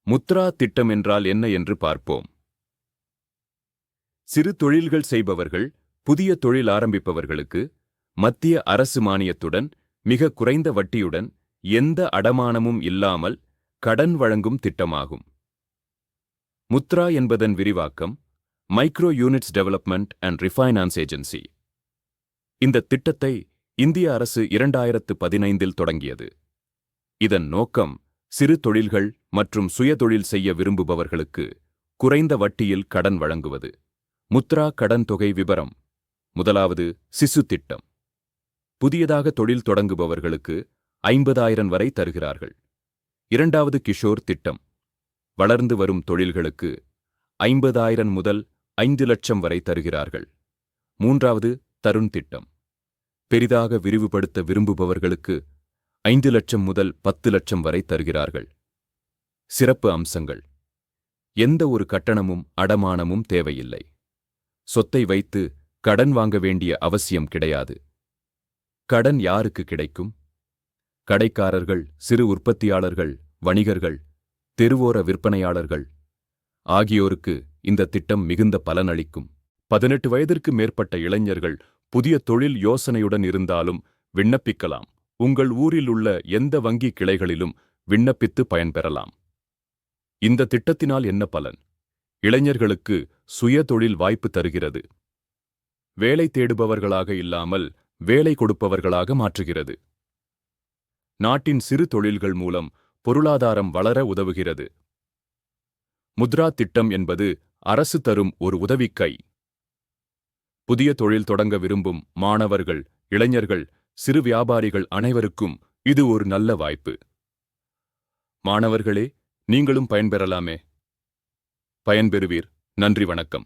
முத்ரா திட்டம் என்றால் என்ன என்று பார்ப்போம். சிறு தொழில்கள் செய்பவர்கள், புதிய தொழில் ஆரம்பிப்பவர்களுக்கு மத்திய அரசு மானியத்துடன், மிக குறைந்த வட்டியுடன், எந்த அடமானமும் இல்லாமல் கடன் வழங்கும் திட்டமாகும். முத்ரா என்பதன் விரிவாக்கம் micro units development and refinance agency. இந்த திட்டத்தை இந்திய அரசு 2015 தொடங்கியது. இதன் நோக்கம் சிறு தொழில்கள் மற்றும் சுயதொழில் செய்ய விரும்புபவர்களுக்கு குறைந்த வட்டியில் கடன் வழங்குவது. முத்ரா கடன் தொகை விபரம்: முதலாவது சிசு திட்டம். புதியதாக தொழில் தொடங்குபவர்களுக்கு 50,000 வரை தருகிறார்கள். இரண்டாவது கிஷோர் திட்டம். வளர்ந்து வரும் தொழில்களுக்கு 50,000 முதல் 5 லட்சம் வரை தருகிறார்கள். மூன்றாவது தருண் திட்டம். பெரிதாக விரிவுபடுத்த விரும்புபவர்களுக்கு 5 லட்சம் முதல் 10 லட்சம் வரை தருகிறார்கள். சிறப்பு அம்சங்கள்: எந்த ஒரு கட்டணமும் அடமானமும் தேவையில்லை. சொத்தை வைத்து கடன் வாங்க வேண்டிய அவசியம் கிடையாது. கடன் யாருக்கு கிடைக்கும்? கடைக்காரர்கள், சிறு உற்பத்தியாளர்கள், வணிகர்கள், தெருவோர விற்பனையாளர்கள் ஆகியோருக்கு இந்த திட்டம் மிகுந்த பலனளிக்கும். 18 வயதிற்கு மேற்பட்ட இளைஞர்கள் புதிய தொழில் யோசனையுடன் இருந்தாலும் விண்ணப்பிக்கலாம். உங்கள் ஊரில் உள்ள எந்த வங்கி கிளைகளிலும் விண்ணப்பித்து பயன்பெறலாம். இந்த திட்டத்தினால் என்ன பலன்? இளைஞர்களுக்கு சுய தொழில் வாய்ப்பு தருகிறது. வேலை தேடுபவர்களாக இல்லாமல் வேலை கொடுப்பவர்களாக மாற்றுகிறது. நாட்டின் சிறு தொழில்கள் மூலம் பொருளாதாரம் வளர உதவுகிறது. முத்ரா திட்டம் என்பது அரசு தரும் ஒரு உதவிக்கை. புதிய தொழில் தொடங்க விரும்பும் மாணவர்கள், இளைஞர்கள், சிறு வியாபாரிகள் அனைவருக்கும் இது ஒரு நல்ல வாய்ப்பு. மாணவர்களே, நீங்களும் பயன்பெறலாமே. பயன்பெறுவீர். நன்றி, வணக்கம்.